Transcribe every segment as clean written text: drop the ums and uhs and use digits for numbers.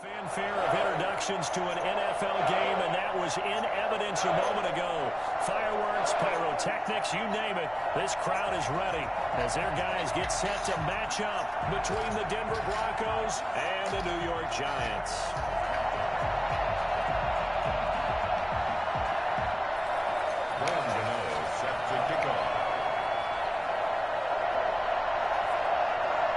Fanfare of introductions to an NFL game, and that was in evidence a moment ago. Fireworks, pyrotechnics, you name it. This crowd is ready as their guys get set to match up between the Denver Broncos and the New York Giants.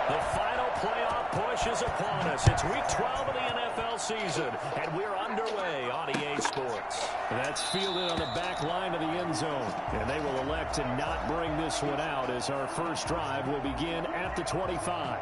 The final playoff push is upon us. It's week 12 of the NFL season, and we're underway on EA Sports. That's fielded on the back line of the end zone, and they will elect to not bring this one out as our first drive will begin at the 25.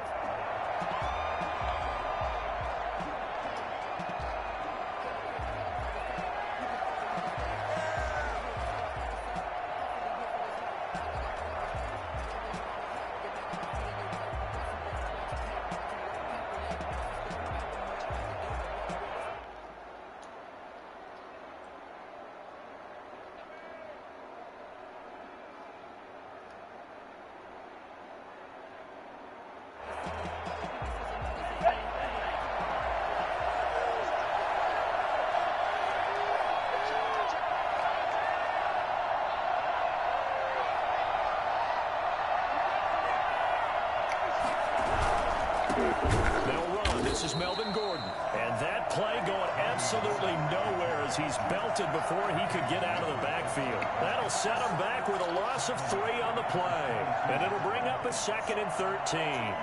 Absolutely nowhere as he's belted before he could get out of the backfield. That'll set him back with a loss of 3 on the play. And it'll bring up a 2nd and 13.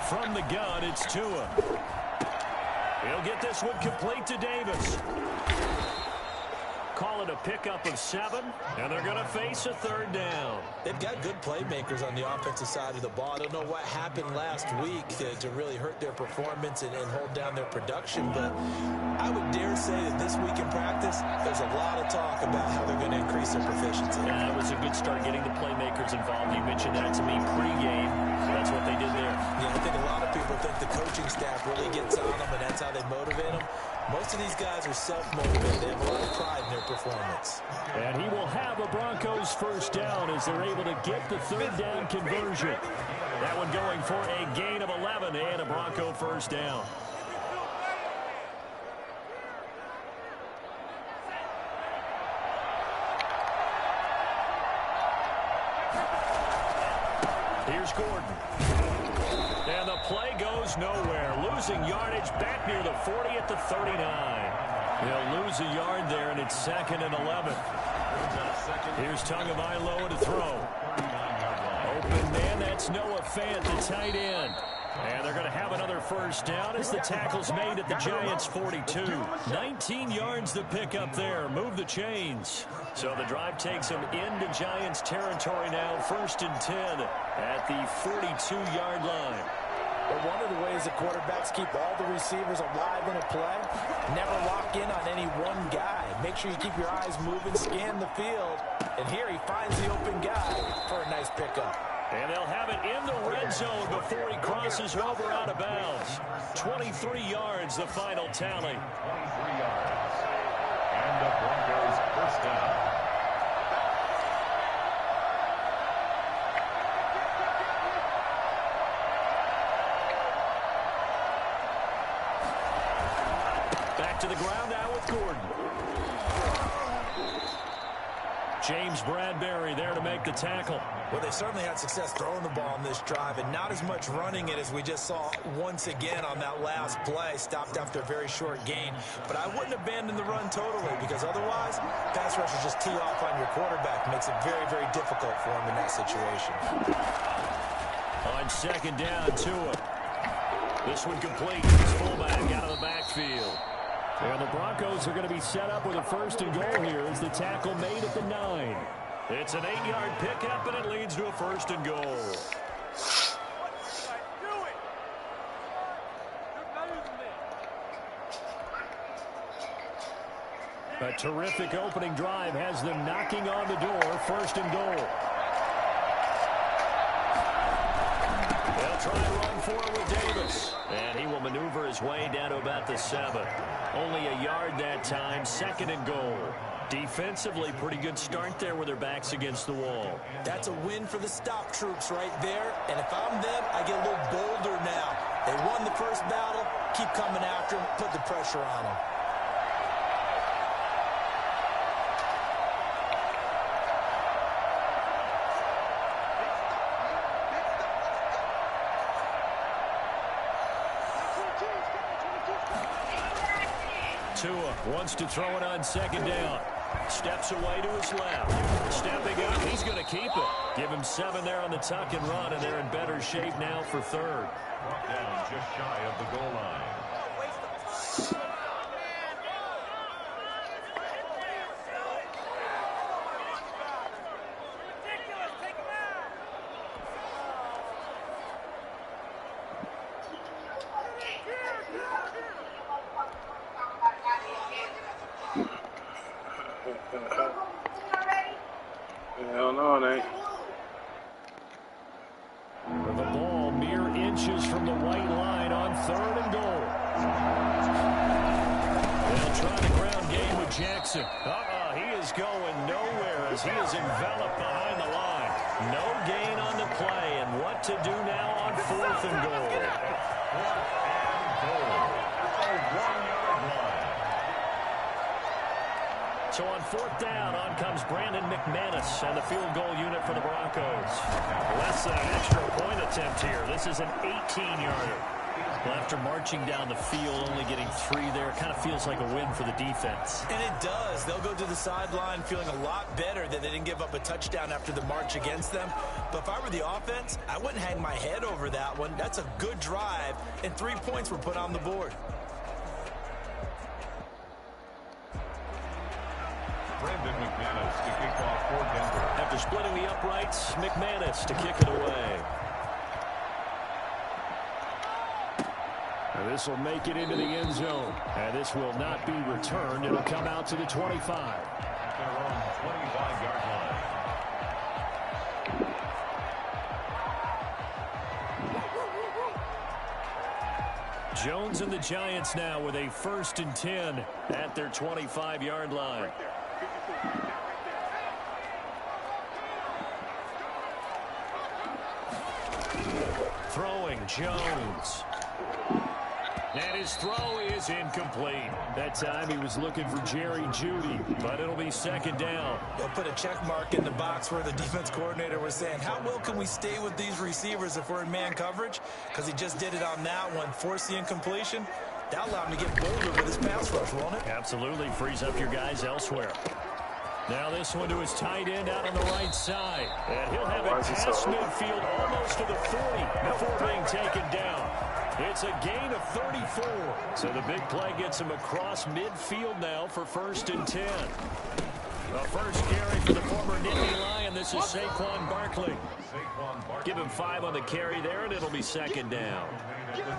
From the gun, it's Tua. He'll get this one complete to Davis. Call it a pickup of 7, and they're going to face a 3rd down. They've got good playmakers on the offensive side of the ball. I don't know what happened last week to really hurt their performance and hold down their production, but I would dare say that this week in practice, there's a lot of talk about how they're going to increase their proficiency. Yeah, it was a good start getting the playmakers involved. You mentioned that to me pregame. That's what they did there. Yeah, I think a lot of people think the coaching staff really gets on them, and that's how they motivate them. Most of these guys are self-motivated. They have a lot of pride in their performance. And he will have a Broncos first down as they're able to get the 3rd down conversion. That one going for a gain of 11 and a Bronco first down. Here's Gordon. And the play goes nowhere. Losing yardage back near the 40 at the 39. They'll lose a yard there, and it's 2nd and 11. Here's Tagovailoa to throw. Open man, that's Noah Fant, the tight end. And they're going to have another first down as the tackle's made at the Giants' 42. 19 yards to pick up there. Move the chains. So the drive takes them into Giants territory now. 1st and 10 at the 42-yard line. But one of the ways the quarterbacks keep all the receivers alive in a play, never lock in on any one guy. Make sure you keep your eyes moving, scan the field. And here he finds the open guy for a nice pickup. And they'll have it in the red zone before he crosses over out of bounds. 23 yards, the final tally. 23 yards. And the Broncos first down. Back to the ground now with Gordon. James Bradbury there to make the tackle. Well, they certainly had success throwing the ball on this drive and not as much running it as we just saw once again on that last play. Stopped after a very short gain. But I wouldn't abandon the run totally because otherwise, pass rushers just tee off on your quarterback. Makes it very, very difficult for him in that situation. On 2nd down, Tua. This one complete. His fullback out of the backfield. And the Broncos are going to be set up with a 1st and goal here as the tackle made at the 9. It's an 8-yard pickup, and it leads to a 1st and goal. A terrific opening drive has them knocking on the door. 1st and goal. They'll try to run for it with Davis. And he will maneuver his way down to about the 7. Only a yard that time. 2nd and goal. Defensively, pretty good start there with their backs against the wall. That's a win for the stop troops right there. And if I'm them, I get a little bolder now. They won the first battle. Keep coming after them. Put the pressure on them. Tua wants to throw it on 2nd down. Steps away to his left. Stepping up, he's going to keep it. Give him 7 there on the tuck and run, and they're in better shape now for 3rd. Down just shy of the goal line. Hell no, it ain't. The ball mere inches from the white line on 3rd and goal. They'll try the ground game with Jackson. He is going nowhere as he is enveloped behind the line. No gain on the play, and what to do now on 4th and goal. 4th and goal. A 1-yard line. So on 4th down, on comes Brandon McManus and the field goal unit for the Broncos. Less than an extra point attempt here. This is an 18-yarder. Well, after marching down the field, only getting 3 there, kind of feels like a win for the defense. And it does. They'll go to the sideline feeling a lot better that they didn't give up a touchdown after the march against them. But if I were the offense, I wouldn't hang my head over that one. That's a good drive, and 3 points were put on the board. Brandon McManus to kick off for Denver. After splitting the uprights, McManus to kick it away. And this will make it into the end zone. And this will not be returned. It'll come out to the 25. Their own 25-yard line. Jones and the Giants now with a 1st and 10 at their 25-yard line. Throwing Jones. And his throw is incomplete. That time he was looking for Jerry Jeudy, but it'll be 2nd down. They'll put a check mark in the box where the defense coordinator was saying, how well can we stay with these receivers if we're in man coverage? Because he just did it on that one, forced the incompletion. That'll allow him to get bolder with his pass rush, won't it? Absolutely. Frees up your guys elsewhere. Now this one to his tight end out on the right side. And he'll have it past midfield almost to the 40 before being taken down. It's a gain of 34. So the big play gets him across midfield now for 1st and 10. The first carry for the former Nittany Lion. This is Saquon Barkley. Give him 5 on the carry there, and it'll be 2nd down.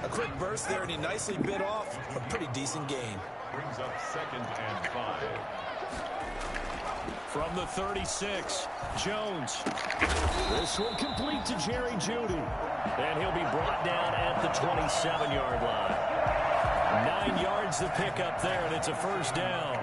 A quick burst there, and he nicely bit off a pretty decent gain. Brings up 2nd and 5. From the 36, Jones. This one complete to Jerry Jeudy. And he'll be brought down at the 27-yard line. 9 yards the pickup there, and it's a 1st down.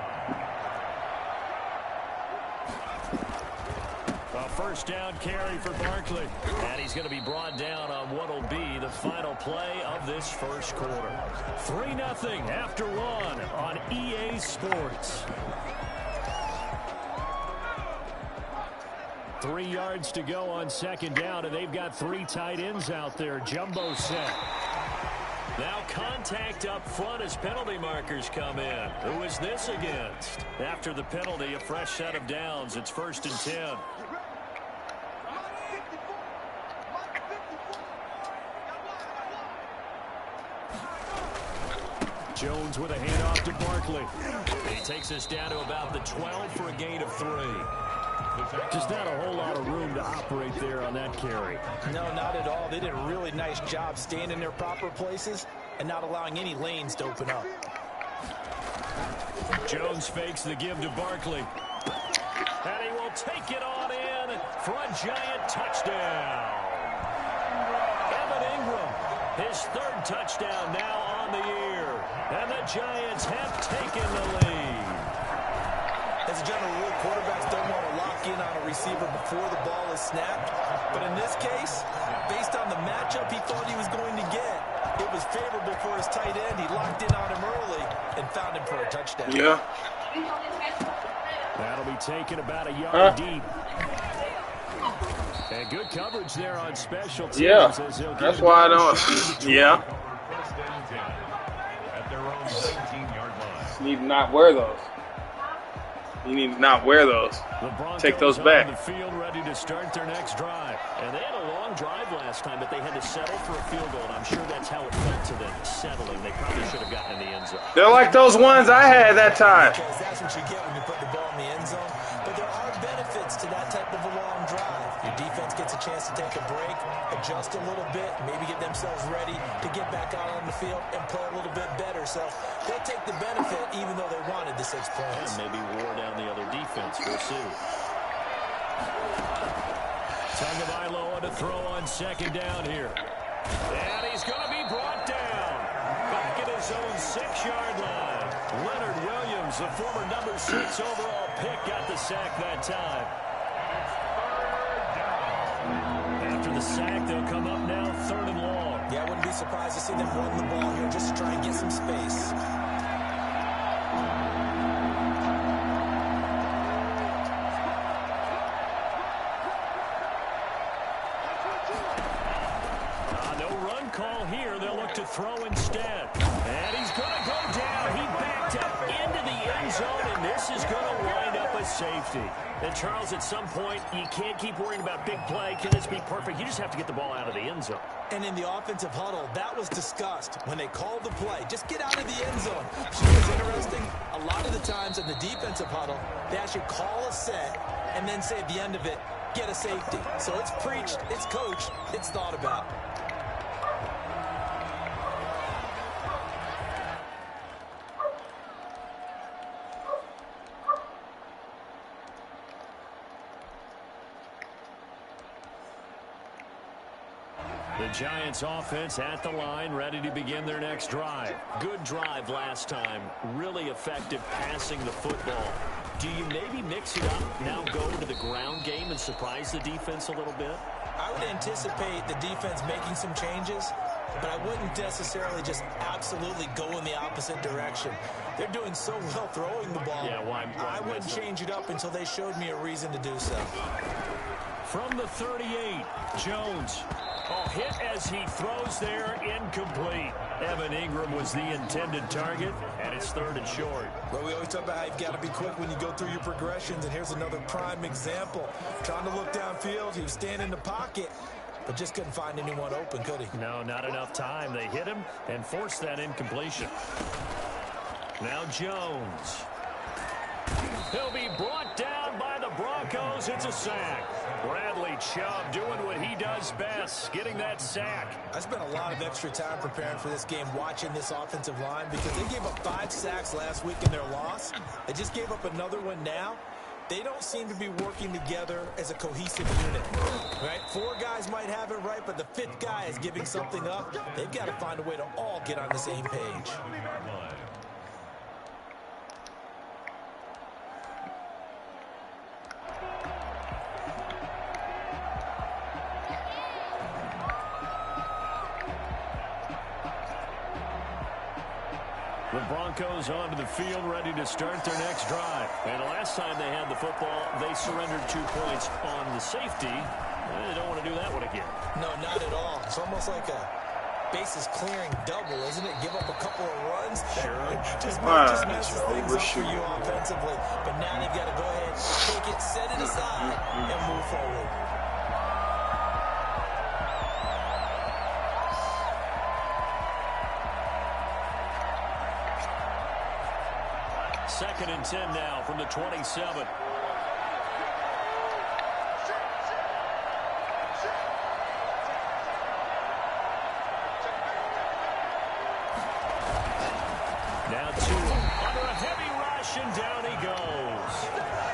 A 1st down carry for Barkley. And he's going to be brought down on what will be the final play of this 1st quarter. 3-0 after 1 on EA Sports. 3 yards to go on 2nd down, and they've got 3 tight ends out there. Jumbo set. Now contact up front as penalty markers come in. Who is this against? After the penalty, a fresh set of downs. It's 1st and 10. Jones with a handoff to Barkley. He takes us down to about the 12 for a gain of 3. Just not a whole lot of room to operate there on that carry. No, not at all. They did a really nice job staying in their proper places and not allowing any lanes to open up. Jones fakes the give to Barkley. And he will take it on in for a giant touchdown. Evan Ingram, his 3rd touchdown now on the year. And the Giants have taken the lead. As a general rule, quarterbacks don't want to lock in on a receiver before the ball is snapped. But in this case, based on the matchup he thought he was going to get, it was favorable for his tight end. He locked in on him early and found him for a touchdown. Yeah. That'll be taken about a yard deep. And good coverage there on special teams. Yeah, that's why I don't. Yeah. At their own 17-yard line. You need to not wear those. You need to not wear those. Take those back. On the field ready to start their next drive. And they had a long drive last time, but they had to settle for a field goal. And I'm sure that's how it felt to them, settling. They probably should have gotten in the end zone. They're like those ones I had that time. Because that's what you get when you put the ball in the end zone. But there are benefits to that type of a long drive. Your defense gets a chance to take a break, adjust a little bit, maybe get themselves ready to get back out on the field and play a little bit better. So they'll take the benefit even though they wanted the 6 points. And maybe wore down the other defense. We'll see. Tagovailoa to throw on 2nd down here. And he's going to be brought down. Back at his own 6-yard line. Leonard Williams, the former number 6 overall pick, got the sack that time. After the sack, they'll come up now 3rd and long. Yeah, I wouldn't be surprised to see them run the ball here just to try and get some space. No run call here. They'll look to throw instead. And he's going to go down. He backed up into the end zone, and this is going to wind up a safety. And, Charles, at some point, you can't keep worrying about big play. Can this be perfect? You just have to get the ball out of the end zone. And in the offensive huddle, that was discussed when they called the play. Just get out of the end zone. You know what's interesting? A lot of the times in the defensive huddle, they actually call a set and then say at the end of it, get a safety. So it's preached, it's coached, it's thought about. The Giants offense at the line, ready to begin their next drive. Good drive last time. Really effective passing the football. Do you maybe mix it up, now go to the ground game and surprise the defense a little bit? I would anticipate the defense making some changes, but I wouldn't necessarily just absolutely go in the opposite direction. They're doing so well throwing the ball. Yeah, why I wouldn't change it up until they showed me a reason to do so. From the 38, Jones. Oh, hit as he throws there, incomplete. Evan Ingram was the intended target, and it's 3rd and short. Well, we always talk about how you've got to be quick when you go through your progressions, and here's another prime example. Trying to look downfield, he was standing in the pocket, but just couldn't find anyone open, could he? No, not enough time. They hit him and forced that incompletion. Now Jones. He'll be brought down by the Broncos. It's a sack. Bradley Chubb doing what he does best, getting that sack. I spent a lot of extra time preparing for this game, watching this offensive line, because they gave up 5 sacks last week in their loss. They just gave up another one now. They don't seem to be working together as a cohesive unit, right? 4 guys might have it right, but the 5th guy is giving something up. They've got to find a way to all get on the same page. The Broncos onto the field, ready to start their next drive. And the last time they had the football, they surrendered 2 points on the safety. They don't want to do that one again. No, not at all. It's almost like a bases clearing double, isn't it? Give up a couple of runs. Sure. Just messes things up for you offensively. But now you've got to go ahead, take it, set it aside, and move forward. Second and 10 now from the 27. Now 2 under a heavy rush, and down he goes.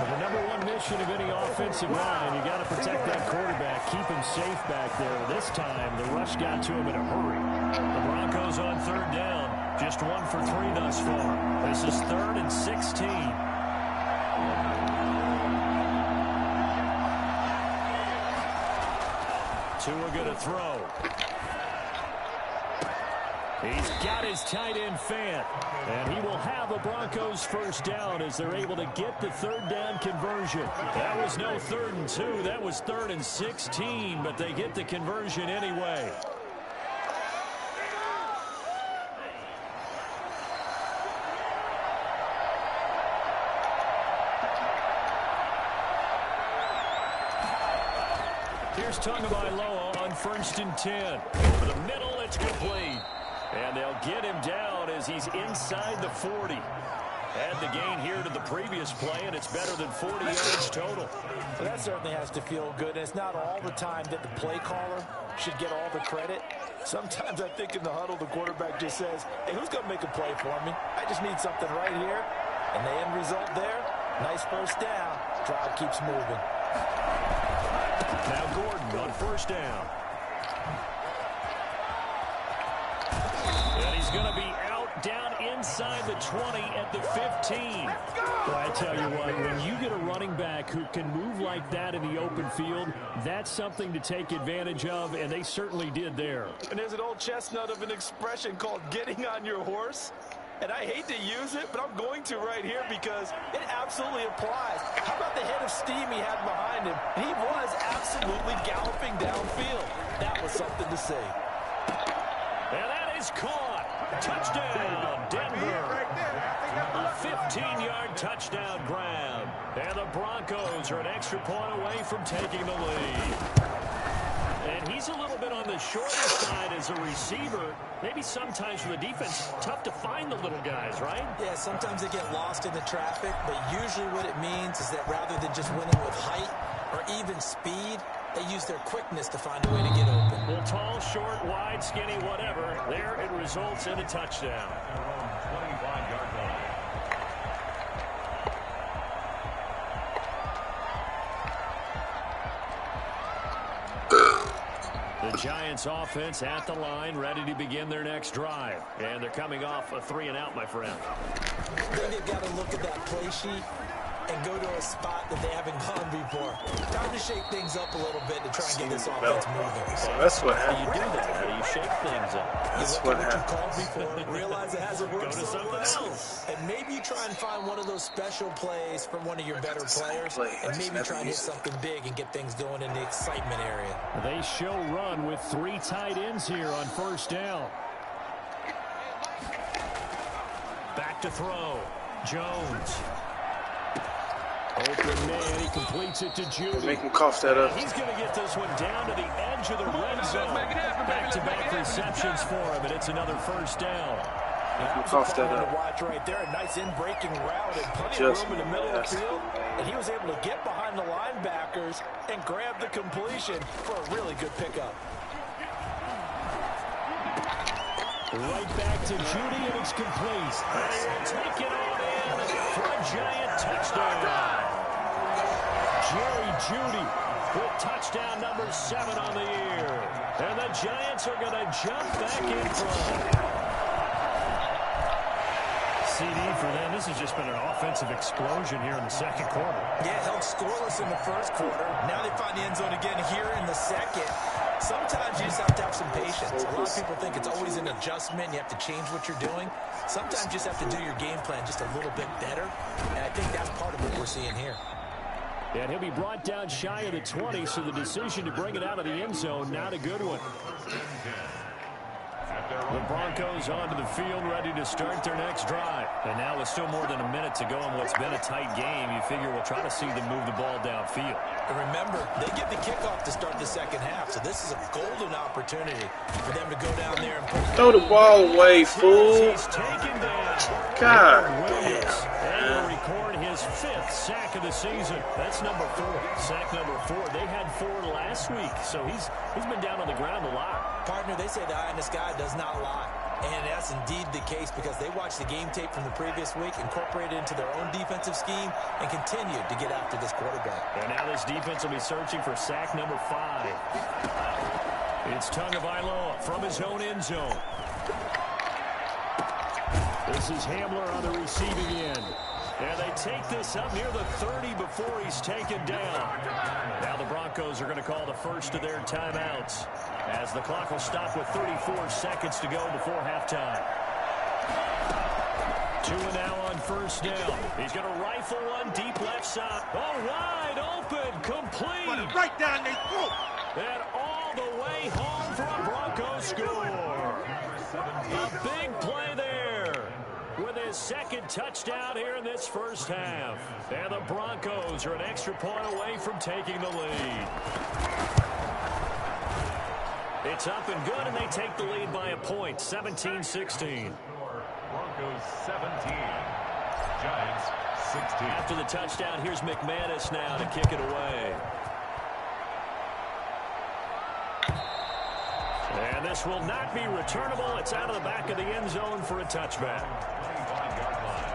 Well, the number 1 mission of any offensive line, you got to protect that quarterback, keep him safe back there. This time, the rush got to him in a hurry. The Broncos on 3rd down. Just 1 for 3 thus far. This is 3rd and 16. Two are going to throw. He's got his tight end Fant. And he will have a Broncos first down as they're able to get the 3rd down conversion. That was no 3rd and 2. That was 3rd and 16. But they get the conversion anyway. Here's Tagovailoa on 1st and 10. Over the middle, it's complete. And they'll get him down as he's inside the 40. Add the gain here to the previous play, and it's better than 40 yards total. So that certainly has to feel good. And it's not all the time that the play caller should get all the credit. Sometimes I think in the huddle, the quarterback just says, hey, who's going to make a play for me? I just need something right here. And the end result there, nice first down. Drive keeps moving. Now Gordon on 1st down. And he's going to be out down inside the 20 at the 15. Well, I tell you what, when you get a running back who can move like that in the open field, that's something to take advantage of, and they certainly did there. And there's an old chestnut of an expression called getting on your horse. And I hate to use it, but I'm going to right here because it absolutely applies. How about the head of steam he had behind him? He was absolutely galloping downfield. That was something to see. And that is caught. Touchdown, Denver. A 15-yard touchdown grab. And the Broncos are an extra point away from taking the lead. And he's a little bit on the shorter side as a receiver. Maybe sometimes for the defense, tough to find the little guys, right? Yeah, sometimes they get lost in the traffic, but usually what it means is that rather than just winning with height or even speed, they use their quickness to find a way to get open. Well, tall, short, wide, skinny, whatever, there it results in a touchdown. 25-yard line. The Giants offense at the line, ready to begin their next drive. And they're coming off a 3-and-out, my friend. I think they've got to look at that play sheet and go to a spot that they haven't gone before. Time to shake things up a little bit to try and get this offense moving. So that's what How do you happened. do that? How do you shake things up? That's You what look at what you happens. called before, realize it hasn't worked Go to so something well, else. and maybe you try and find one of those special plays from one of your better players, and maybe try and hit something big and get things going in the excitement area. They show run with 3 tight ends here on first down. Back to throw. Jones. Open man, he completes it to Judy. Make him cough that up. He's going to get this one down to the edge of the red zone. Back-to-back receptions for him, and it's another first down. Cough that To up. watch right there, a nice in-breaking route and plenty of room in the middle of the field, and he was able to get behind the linebackers and grab the completion for a really good pickup. Right back to Judy, and it's complete. They will take it on in for a giant touchdown. Jerry Judy with touchdown number 7 on the year. And the Giants are going to jump back in front. CD for them. This has just been an offensive explosion here in the second quarter. Yeah, held scoreless in the first quarter. Now they find the end zone again here in the second. Sometimes you just have to have some patience. A lot of people think it's always an adjustment. You have to change what you're doing. Sometimes you just have to do your game plan just a little bit better. And I think that's part of what we're seeing here. And he'll be brought down shy of the 20, so the decision to bring it out of the end zone, not a good one. The Broncos onto the field, ready to start their next drive. And now with still more than a minute to go in what's been a tight game, you figure we'll try to see them move the ball downfield. And remember, they get the kickoff to start the second half, so this is a golden opportunity for them to go down there and put... Throw the ball away, fool. He's taken down. God Williams. damn. And will record his 5th sack of the season. That's number 4. Sack number 4. They had 4 last week, so he's been down on the ground a lot. Partner, they say the eye in the sky does not lie. And that's indeed the case because they watched the game tape from the previous week, incorporated it into their own defensive scheme, and continued to get after this quarterback. And now this defense will be searching for sack number 5. It's Tagovailoa from his own end zone. This is Hamler on the receiving end. And they take this up near the 30 before he's taken down. Now the Broncos are going to call the first of their timeouts, as the clock will stop with 34 seconds to go before halftime. 2 and now on first down. He's going to rifle one deep left side. Oh, wide open, complete. Right down their throat. And all the way home for a Broncos score. A big play there with his second touchdown here in this first half. And the Broncos are an extra point away from taking the lead. It's up and good, and they take the lead by a point, 17-16. Broncos 17. Giants 16. After the touchdown, here's McManus now to kick it away. And this will not be returnable. It's out of the back of the end zone for a touchback. 25-yard line.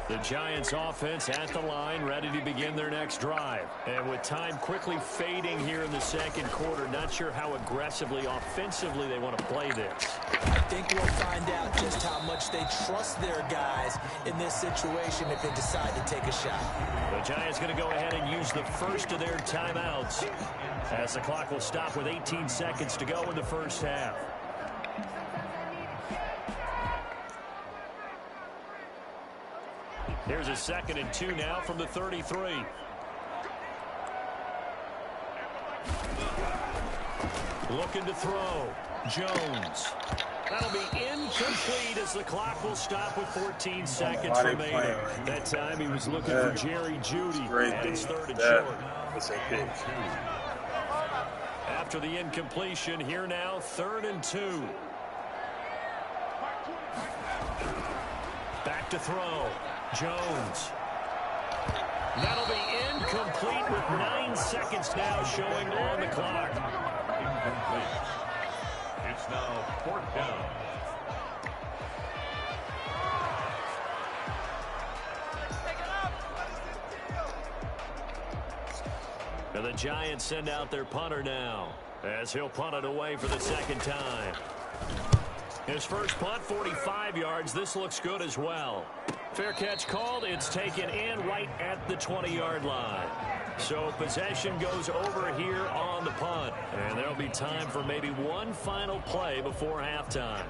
The Giants offense at the line, ready to begin their next drive. And with time quickly fading here in the second quarter, not sure how aggressively, offensively they want to play this. I think we'll find out just how much they trust their guys in this situation if they decide to take a shot. The Giants going to go ahead and use the first of their timeouts, as the clock will stop with 18 seconds to go in the first half. Here's a 2nd and 2 now from the 33. Looking to throw. Jones. That'll be incomplete as the clock will stop with 14 seconds remaining. That time he was looking for Jerry Judy. And it's 3rd and short. That's a big. After the incompletion, here now, 3rd and 2. Back to throw. Jones. That'll be incomplete with 9 seconds now showing on the clock. Incomplete. It's now 4th down. And the Giants send out their punter now. as he'll punt it away for the second time. His first punt, 45 yards. This looks good as well. Fair catch called. It's taken in right at the 20-yard line. So possession goes over here on the punt. And there'll be time for maybe one final play before halftime.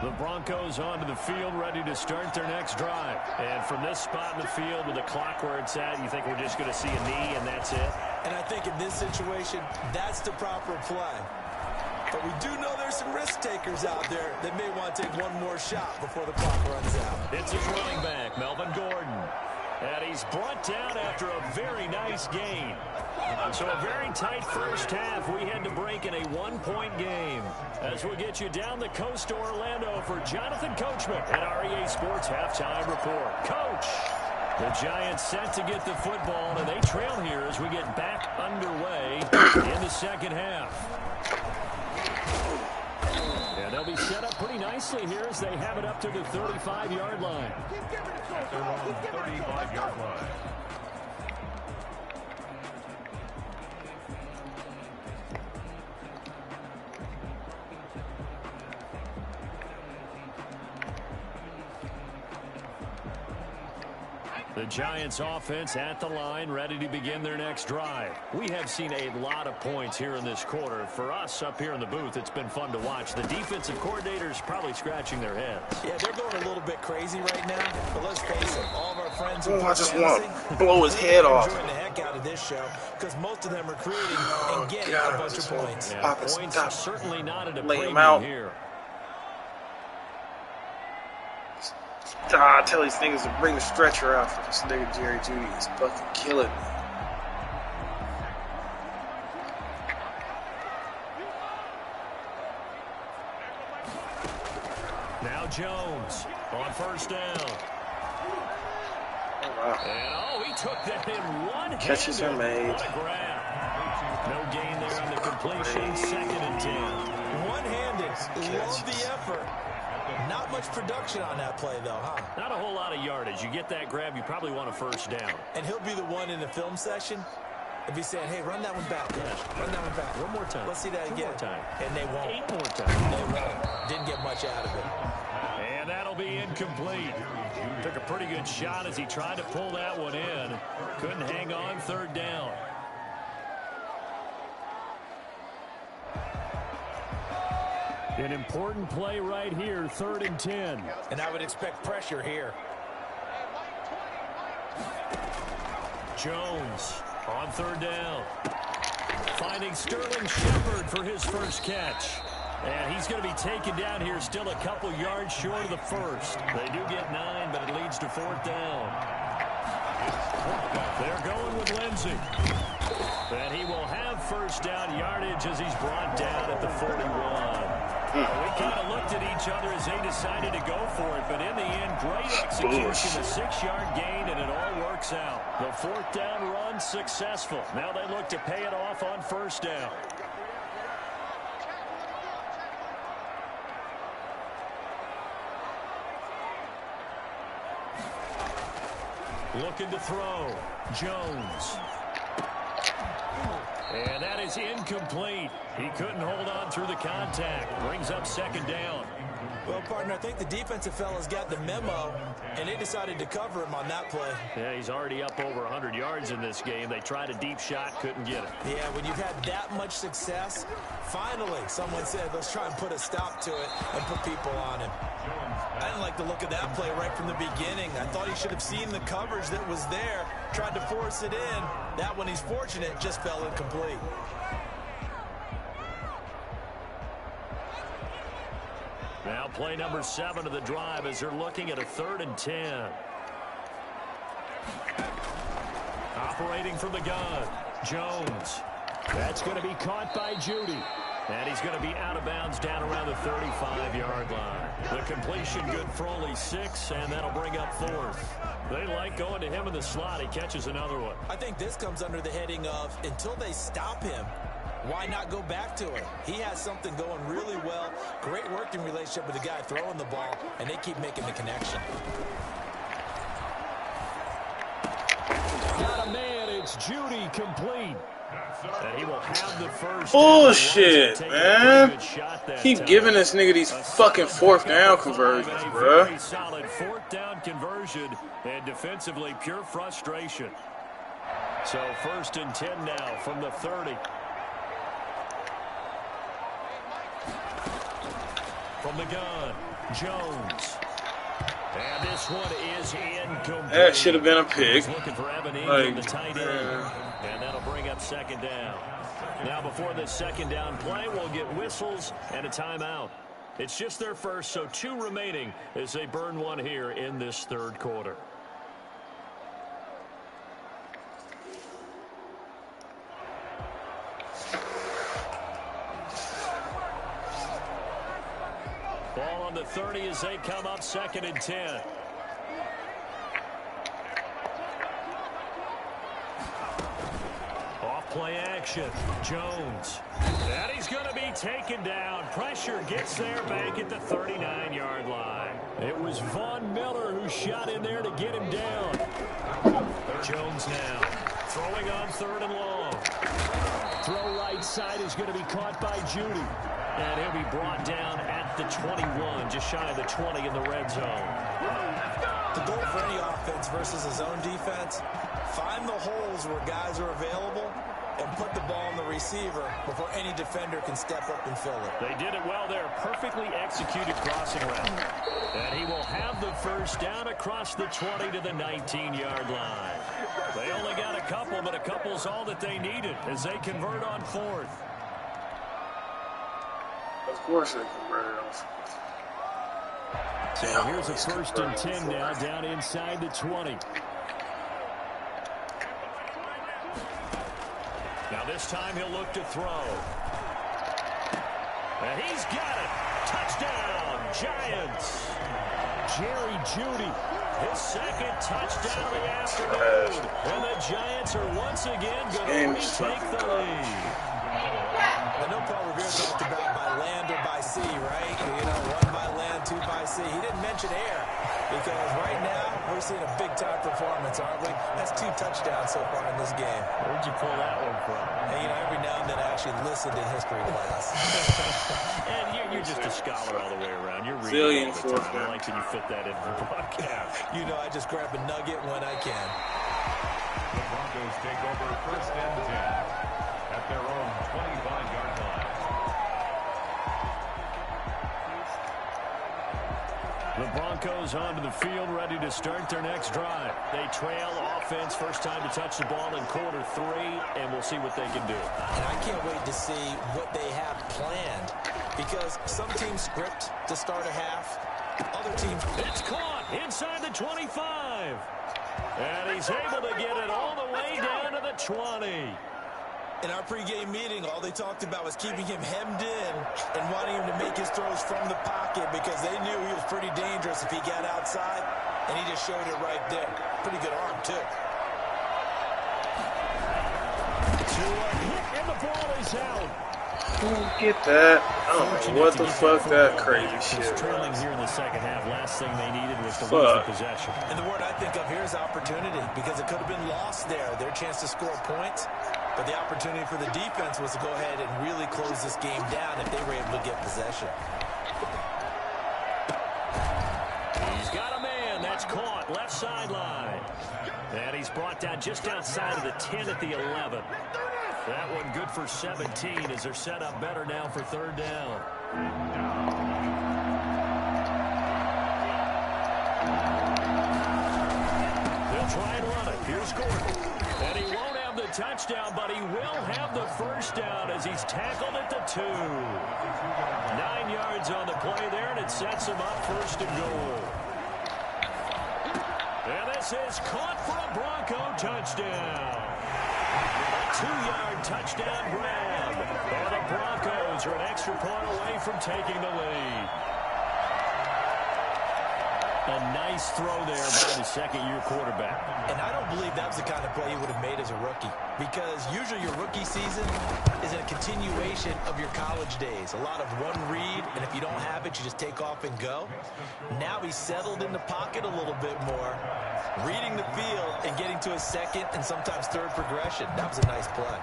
The Broncos onto the field, ready to start their next drive. And from this spot in the field with the clock where it's at, you think we're just going to see a knee and that's it? And I think in this situation, that's the proper play. But we do know there's some risk takers out there that may want to take one more shot before the clock runs out. It's his running back, Melvin Gordon. And he's brought down after a very nice gain. So a very tight first half. We had to break in a one-point game. As we'll get you down the coast to Orlando for Jonathan Coachman at REA Sports Halftime Report. Coach, the Giants set to get the football, and they trail here as we get back underway in the second half. And they'll be set up pretty nicely here as they have it up to the 35-yard line. They're on the 35-yard line. The Giants offense at the line, ready to begin their next drive. We have seen a lot of points here in this quarter. For us up here in the booth, it's been fun to watch. The defensive coordinators probably scratching their heads. Yeah, they're going a little bit crazy right now. But let's face it, all of our friends who I just want to blow his head off. Enjoying the heck out of this show because most of them are creating and getting a bunch of points. Yeah, points are certainly not at a premium premium here. I tell these niggas to bring the stretcher out for this nigga Jerry Judy. He's fucking killing me. Now Jones on first down. Oh, wow. And he took that in one. Catches are made. What a grab. No gain there on the completion. 2nd and 10. One-handed. Love the effort. Not much production on that play, though, huh? Not a whole lot of yardage. You get that grab, you probably want a first down. And he'll be the one in the film session. He'll be saying, hey, run that one back. Yeah. Run that one back. One more time. Let's see that Two again. more time. And they won't. 8 more times. They won't. Didn't get much out of it. And that'll be incomplete. Took a pretty good shot as he tried to pull that one in. Couldn't hang on, 3rd down. An important play right here, 3rd and 10. And I would expect pressure here. Jones on 3rd down. Finding Sterling Shepard for his first catch. And he's going to be taken down here, still a couple yards short of the first. They do get 9, but it leads to 4th down. They're going with Lindsey. And he will have first down yardage as he's brought down at the 41. We kind of looked at each other as they decided to go for it, but in the end, great execution, a 6-yard gain, and it all works out. The 4th down run successful. Now they look to pay it off on first down. Looking to throw. Jones. And that is incomplete. He couldn't hold on through the contact. Brings up 2nd down. Well, partner, I think the defensive fellas got the memo, and they decided to cover him on that play. Yeah, he's already up over 100 yards in this game. They tried a deep shot, couldn't get it. Yeah, when you've had that much success, finally someone said, let's try and put a stop to it and put people on him. I didn't like the look of that play right from the beginning. I thought he should have seen the coverage that was there, tried to force it in. That one, he's fortunate, just fell incomplete. Now play number 7 of the drive as they're looking at a 3rd and 10. Operating from the gun, Jones. That's going to be caught by Judy. And he's going to be out of bounds down around the 35-yard line. The completion good for only 6, and that'll bring up 4th. They like going to him in the slot. He catches another one. I think this comes under the heading of until they stop him, why not go back to it? He has something going really well. Great working relationship with the guy throwing the ball, and they keep making the connection. got a man. It's Judy complete. And he will have the first. Bullshit, man. Keep giving this nigga these fucking fourth down conversions, bruh. Very solid fourth down conversion, and defensively pure frustration. So 1st and 10 now from the 30. From the gun, Jones. And this one is incomplete. That should have been a pick. Looking for Evan Like, the tight end. And that'll bring up 2nd down. Now before this 2nd down play, we'll get whistles and a timeout. It's just their first, so 2 remaining as they burn one here in this 3rd quarter. Ball on the 30 as they come up 2nd and 10. Off-play action. Jones. And he's going to be taken down. Pressure gets there back at the 39-yard line. It was Von Miller who shot in there to get him down. Jones now throwing on 3rd and long. Throw right side is going to be caught by Judy. And he'll be brought down at the 21, just shy of the 20 in the red zone. The goal for any offense versus a zone defense, find the holes where guys are available and put the ball on the receiver before any defender can step up and fill it. They did it well there. Perfectly executed crossing route. And he will have the first down across the 20 to the 19-yard line. They only got a couple, but a couple's all that they needed as they convert on 4th. Of course they converted on 4th. So here's a 1st and 10 now down inside the 20. Now this time he'll look to throw. And he's got it. Touchdown, Giants. Jerry Judy, his 2nd touchdown of the afternoon. And the Giants are once again going to retake the lead. I know Paul Revere talked about by land or by sea, right? You know, 1 by land, 2 by sea. He didn't mention air because right now we're seeing a big-time performance, aren't we? That's 2 touchdowns so far in this game. Where'd you pull that one from? And, you know, every now and then I actually listened in history class. And you're just a scholar all the way around. You're Zillion reading all the time. fourth I like that you fit that in for the broadcast. You know, I just grab a nugget when I can. The Broncos take over 1st and 10 at their own 25-yard line. The Broncos onto the field, ready to start their next drive. They trail offense, first time to touch the ball in quarter 3, and we'll see what they can do. And I can't wait to see what they have planned because some teams script to start a half. Other teams... It's caught inside the 25. And he's able to get it all the way down to the 20. In our pregame meeting, all they talked about was keeping him hemmed in and wanting him to make his throws from the pocket because they knew he was pretty dangerous if he got outside, and he just showed it right there. Pretty good arm, too. And the ball is out. Get that. I don't know what the fuck that crazy shit was. Trailing here in the second half. Last thing they needed was to lose the possession. And the word I think of here is opportunity because it could have been lost there. Their chance to score points. But the opportunity for the defense was to go ahead and really close this game down if they were able to get possession. He's got a man. That's caught. Left sideline. And he's brought down just outside of the 10 at the 11. That one good for 17 as they're set up better now for 3rd down. They'll try and run it. Here's Gordon. And he won't have the touchdown, but he will have the first down as he's tackled at the 2. 9 yards on the play there, and it sets him up 1st and goal. And this is caught for a Bronco touchdown. A 2-yard touchdown grab. And the Broncos are an extra point away from taking the lead. A nice throw there by the 2nd-year quarterback. And I don't believe that was the kind of play he would have made as a rookie. Because usually your rookie season is in a continuation of your college days. A lot of one read, and if you don't have it, you just take off and go. Now he's settled in the pocket a little bit more, reading the field and getting to a second and sometimes third progression. That was a nice play.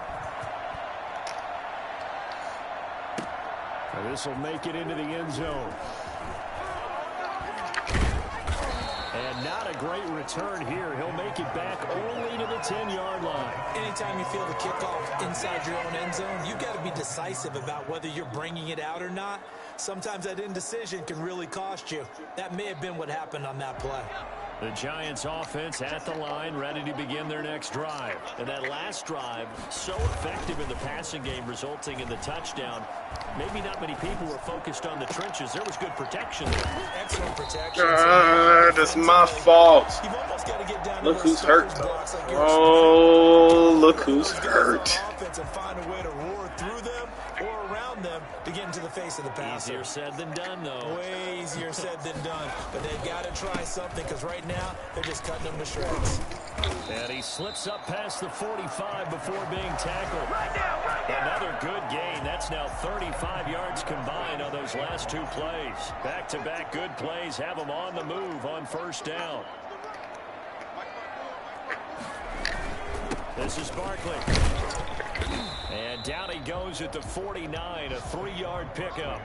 This will make it into the end zone. And not a great return here. He'll make it back only to the 10-yard line. Anytime you feel the kickoff inside your own end zone, you've got to be decisive about whether you're bringing it out or not. Sometimes that indecision can really cost you. That may have been what happened on that play. The Giants offense at the line, ready to begin their next drive. And that last drive, so effective in the passing game, resulting in the touchdown. Maybe not many people were focused on the trenches. There was good protection there. Excellent protection. That's my fault. Look who's hurt, though. Oh, look who's hurt. And find a way to roar through them or around them to get into the face of the passer. Easier said than done, though. Way easier said than done. But they've got to try something because right now they're just cutting them to shreds. And he slips up past the 45 before being tackled. Another good gain. That's now 35 yards combined on those last two plays. Back-to-back good plays have them on the move on first down. This is Barkley. And down he goes at the 49, a 3-yard pickup.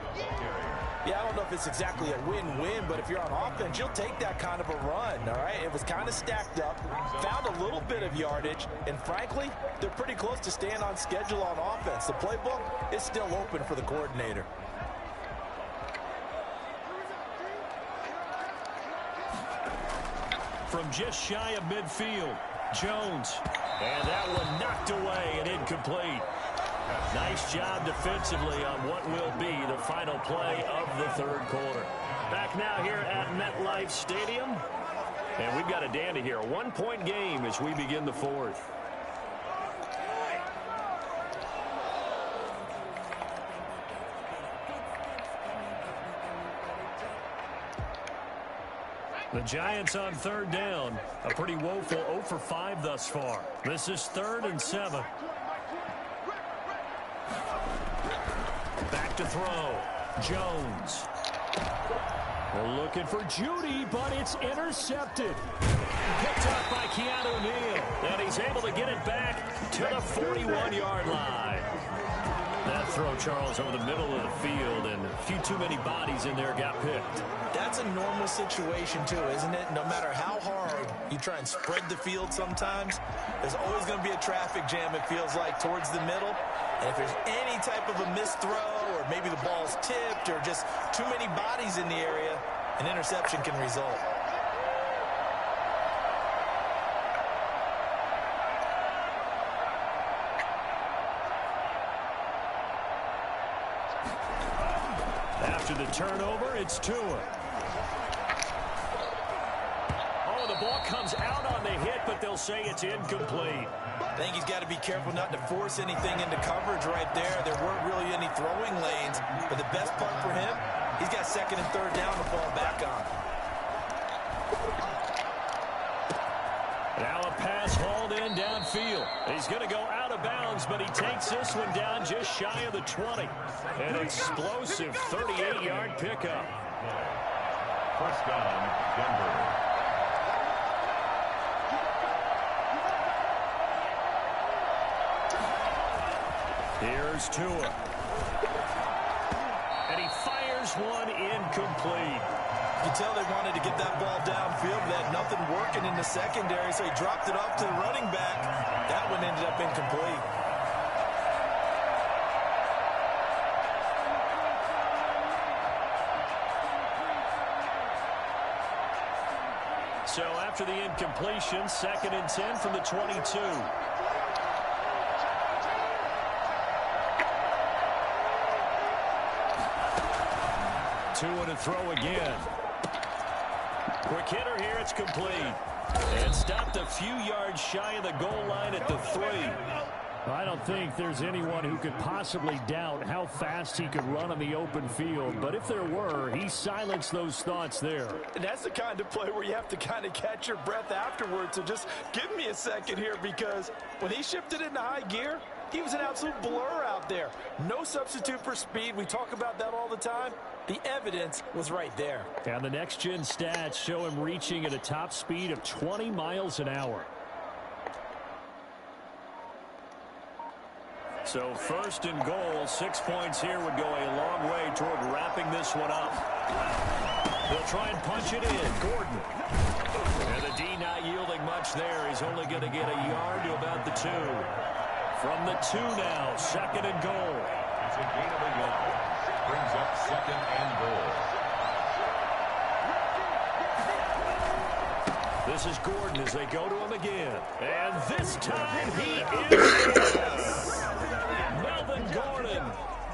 Yeah, I don't know if it's exactly a win-win, but if you're on offense, you'll take that kind of a run, all right? It was kind of stacked up, found a little bit of yardage, and frankly, they're pretty close to staying on schedule on offense. The playbook is still open for the coordinator. From just shy of midfield, Jones. And that one knocked away and incomplete. Nice job defensively on what will be the final play of the third quarter. Back now here at MetLife Stadium. And we've got a dandy here. A one-point game as we begin the fourth. The Giants on third down. A pretty woeful 0 for 5 thus far. This is 3rd and 7. Back to throw. Jones. They're looking for Judy, but it's intercepted. Picked up by Keanu Neal. And he's able to get it back to the 41-yard line. That throw, Charles, over the middle of the field, and a few too many bodies in there got picked. That's a normal situation, too, isn't it? No matter how hard you try and spread the field sometimes, there's always going to be a traffic jam, it feels like, towards the middle. And if there's any type of a missed throw, or maybe the ball's tipped, or just too many bodies in the area, an interception can result. After the turnover, it's Tua. Oh, the ball comes out on the hit, but they'll say it's incomplete. I think he's got to be careful not to force anything into coverage right there. There weren't really any throwing lanes, but the best part for him, he's got 2nd and 3rd down to fall back on. Now a pass hauled in downfield. He's going to go out of bounds, but he takes this one down just shy of the 20. An explosive 38-yard pickup. First down, Denver. Here's Tua. And he fires one incomplete. You can tell they wanted to get that ball downfield, but they had nothing working in the secondary, so he dropped it off to the running back. That one ended up incomplete. So after the incompletion, 2nd and 10 from the 22. Tua to throw again. Quick hitter here, it's complete. And stopped a few yards shy of the goal line at the 3. I don't think there's anyone who could possibly doubt how fast he could run on the open field. But if there were, he silenced those thoughts there. And that's the kind of play where you have to kind of catch your breath afterwards. So just give me a second here, because when he shifted into high gear, He was an absolute blur out there. No substitute for speed. We talk about that all the time. The evidence was right there. And the next-gen stats show him reaching at a top speed of 20 miles an hour. So first and goal, 6 points here would go a long way toward wrapping this one up. They'll try and punch it in. Gordon. And the D not yielding much there. He's only going to get a yard to about the 2. From the 2 now, second and goal. It's a gain of a yard. Brings up second and goal. This is Gordon as they go to him again. And this time he is in. Melvin Gordon,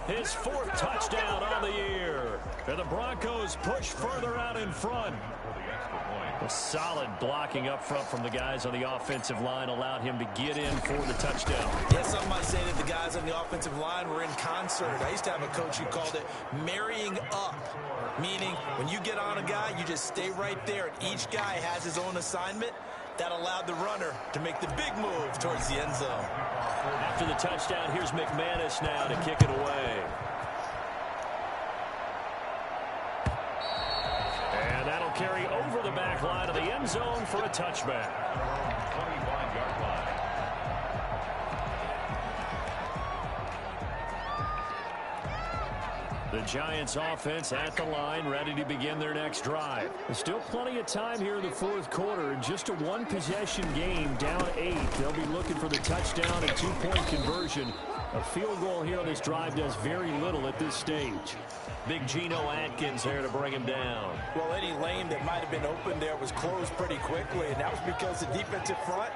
his 4th touchdown on the year. And the Broncos push further out in front. A solid blocking up front from the guys on the offensive line allowed him to get in for the touchdown. Yeah, some might say that the guys on the offensive line were in concert. I used to have a coach who called it marrying up, meaning when you get on a guy, you just stay right there, and each guy has his own assignment. That allowed the runner to make the big move towards the end zone. After the touchdown, here's McManus now to kick it away. And that'll carry over the back line of the end zone for a touchback. 25-yard line. The Giants offense at the line, ready to begin their next drive. There's still plenty of time here in the 4th quarter. Just a 1-possession game, down 8. They'll be looking for the touchdown and 2-point conversion. A field goal here on this drive does very little at this stage. Big Geno Atkins there to bring him down. Well, any lane that might have been open there was closed pretty quickly, and that was because the defensive front,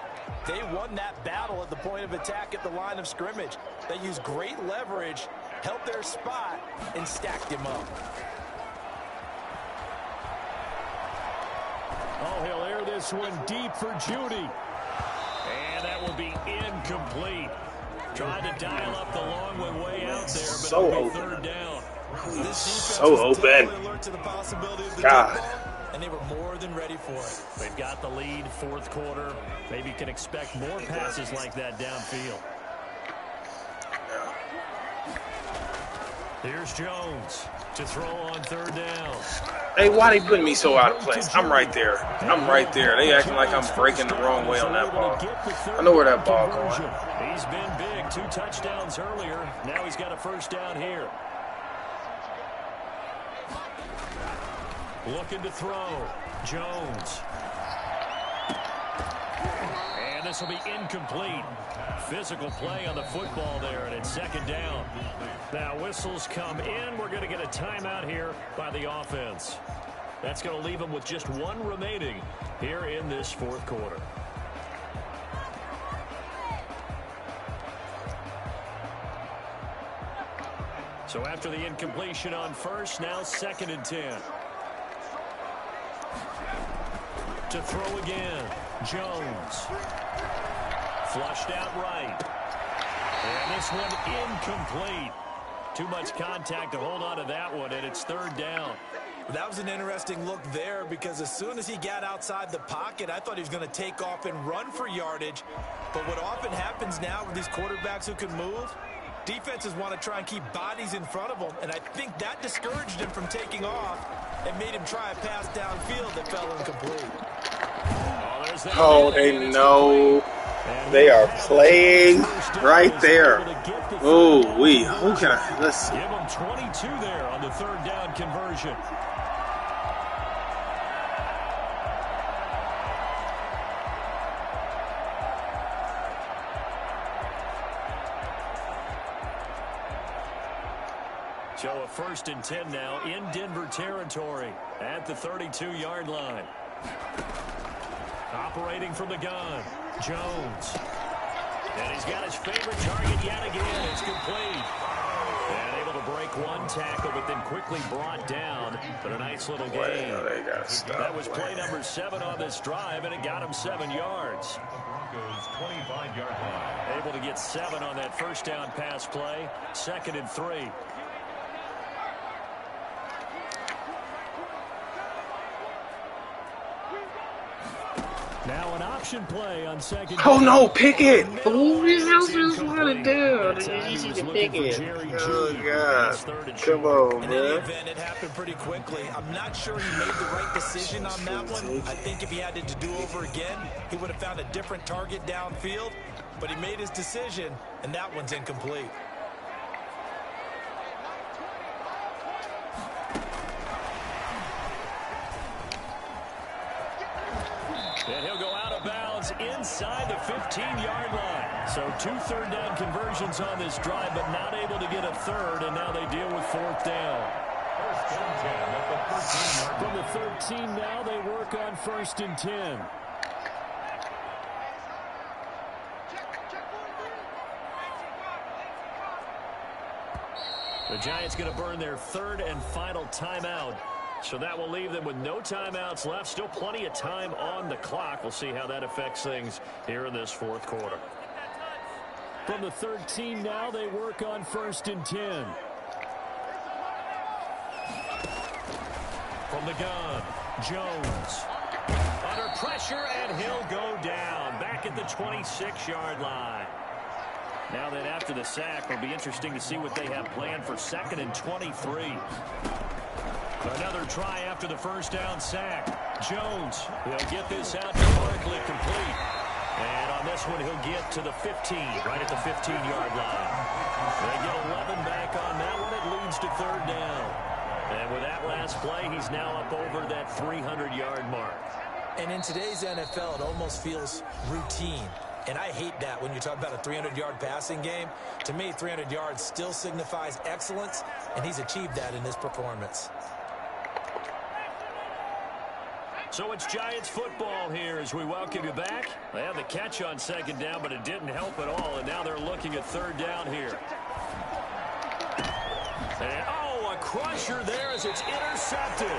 they won that battle at the point of attack at the line of scrimmage. They used great leverage, held their spot, and stacked him up. Oh, he'll air this one deep for Judy. And that will be incomplete. Tried to dial up the long one way out there, but so it'll be open. 3rd down. So open. God. And they were more than ready for it. They've got the lead, 4th quarter. Maybe you can expect more passes like that downfield. Here's Jones to throw on 3rd down. Hey, why they putting me so out of place? I'm right there. I'm right there. They acting like I'm breaking the wrong way on that ball. I know where that ball going. He's been big, 2 touchdowns earlier. Now he's got a 1st down here. Looking to throw. Jones. And this will be incomplete. Physical play on the football there, and it's 2nd down. Now whistles come in. We're going to get a timeout here by the offense. That's going to leave them with just 1 remaining here in this 4th quarter. So after the incompletion on 1st, now 2nd and 10. To throw again, Jones. Flushed out right. And this one incomplete. Too much contact to hold on to that one, and it's 3rd down. That was an interesting look there because as soon as he got outside the pocket, I thought he was going to take off and run for yardage. But what often happens now with these quarterbacks who can move, defenses want to try and keep bodies in front of them, and I think that discouraged him from taking off and made him try a pass downfield that fell incomplete. Oh, they know. They are playing right there. Oh, who can I? Let's see. Give them 22 there on the 3rd down conversion. So a 1st and 10 now in Denver territory at the 32-yard line. Operating from the gun, Jones. And he's got his favorite target yet again. It's complete. And able to break 1 tackle, but then quickly brought down. But a nice little gain. They gotta stop. That was play number 7 on this drive, and it got him 7 yards. Broncos 25-yard line. Able to get 7 on that 1st down pass play. 2nd and 3. Now an option play on second. Oh no, pick it! Who else is wanted to do? You need to pick it. Oh god. Come on, man. In any event, it happened pretty quickly. I'm not sure he made the right decision on that one. I think if he had it to do over again, he would have found a different target downfield. But he made his decision, and that one's incomplete. And he'll go out of bounds inside the 15-yard line. So 2 third-down conversions on this drive, but not able to get a third, and now they deal with 4th down. From the 13 now, they work on 1st and 10. The Giants going to burn their 3rd and final timeout. So that will leave them with no timeouts left. Still plenty of time on the clock. We'll see how that affects things here in this 4th quarter. From the 13 now, they work on 1st and 10. From the gun, Jones. Under pressure, and he'll go down. Back at the 26-yard line. Now then, after the sack, it'll be interesting to see what they have planned for 2nd and 23. Another try after the 1st down sack. Jones, he'll get this out to Barkley, complete. And on this one, he'll get to the 15, right at the 15-yard line. They get 11 back on that one. It leads to 3rd down. And with that last play, he's now up over that 300-yard mark. And in today's NFL, it almost feels routine. And I hate that when you talk about a 300-yard passing game. To me, 300 yards still signifies excellence, and he's achieved that in this performance. So it's Giants football here as we welcome you back. They had the catch on 2nd down, but it didn't help at all, and now they're looking at 3rd down here. And, a crusher there as it's intercepted.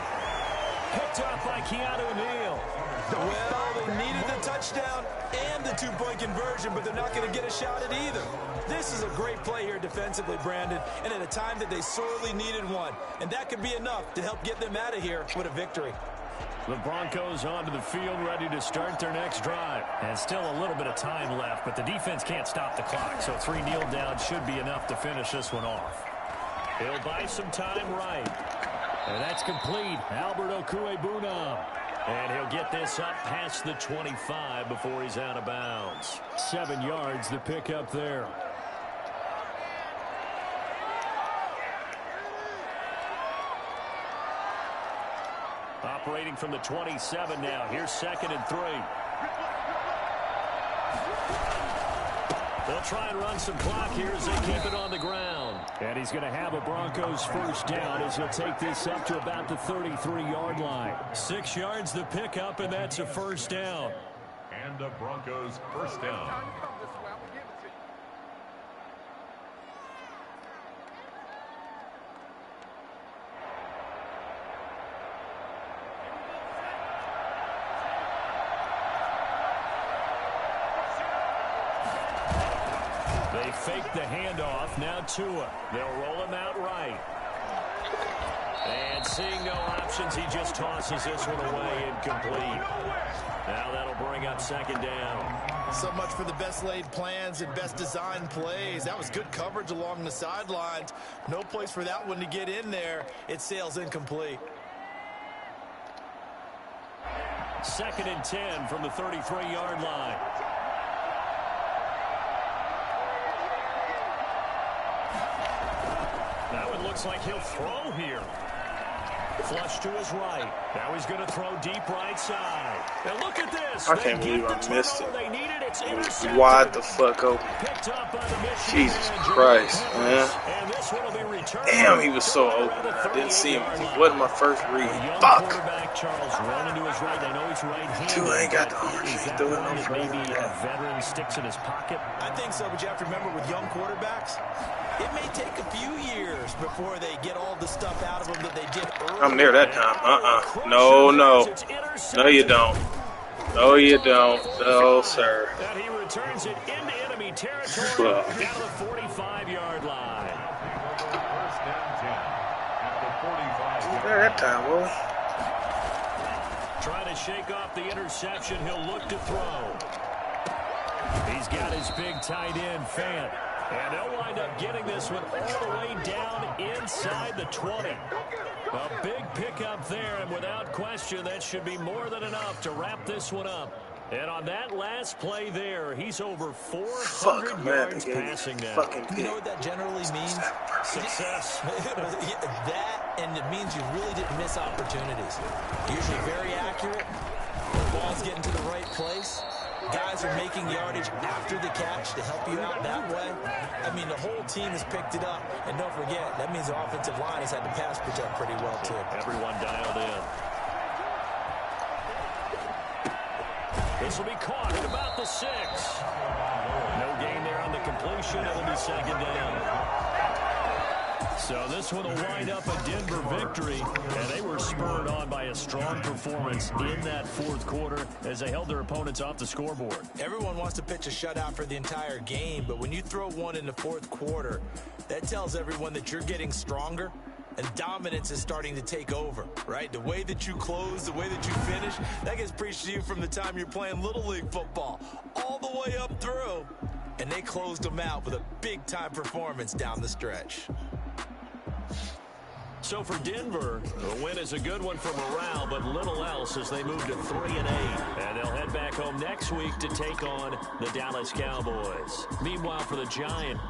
Picked up by Keanu Neal. Well, they needed the touchdown and the 2-point conversion, but they're not going to get a shot at either. This is a great play here defensively, Brandon, and at a time that they sorely needed one. And that could be enough to help get them out of here with a victory. The Broncos onto the field, ready to start their next drive. And still a little bit of time left, but the defense can't stop the clock, so 3 kneel downs should be enough to finish this one off. He'll buy some time right. And that's complete. Albert Okwuegbunam. And he'll get this up past the 25 before he's out of bounds. 7 yards, the pickup there. Operating from the 27 now. Here's 2nd and 3. They'll try and run some clock here as they keep it on the ground. And he's going to have a Broncos 1st down as he'll take this up to about the 33-yard line. 6 yards the pickup, and that's a 1st down. And the Broncos 1st down. They fake the handoff. Now Tua. They'll roll him out right. And seeing no options, he just tosses this one away, incomplete. Now that'll bring up 2nd down. So much for the best laid plans and best designed plays. That was good coverage along the sidelines. No place for that one to get in there. It sails incomplete. 2nd and 10 from the 33-yard line. That one looks like he'll throw here. Flush to his right. Now he's going to throw deep right side. And look at this. I can't believe I missed it. They needed it. It was wide the fuck open. Jesus Christ, man. Damn, he was so open. I didn't see him. It wasn't my first read. Fuck. Tua ain't got the arms. He threw it no further. Maybe a veteran sticks in his pocket. I think so, but you have to remember with young quarterbacks, it may take a few years before they get all the stuff out of them that they did early. I'm there that time. No, no. No, you don't. No, you don't. No, sir. And he returns it into enemy territory down to the 45-yard line. There that time, boy. Trying to shake off the interception. He'll look to throw. He's got his big tight end, Fant. And they'll wind up getting this one all the way down inside the 20. A big pickup there, and without question, that should be more than enough to wrap this one up. And on that last play there, he's over 400 yards passing now. You know what that generally means? Success. That, and it means you really didn't miss opportunities. Usually very accurate. The ball's getting to the right place. Guys are making yardage after the catch to help you out that way. I mean, the whole team has picked it up. And don't forget, that means the offensive line has had to pass protect pretty well, too. Everyone dialed in. This will be caught at about the 6. No gain there on the completion. It'll be second down. So this one will wind up a Denver victory, and they were spurred on by a strong performance in that fourth quarter as they held their opponents off the scoreboard. Everyone wants to pitch a shutout for the entire game, but when you throw one in the fourth quarter, that tells everyone that you're getting stronger and dominance is starting to take over, right? The way that you close, the way that you finish, that gets preached to you from the time you're playing Little League football all the way up through, and they closed them out with a big-time performance down the stretch. So for Denver, the win is a good one for morale, but little else as they move to 3-8. And they'll head back home next week to take on the Dallas Cowboys. Meanwhile, for the Giants,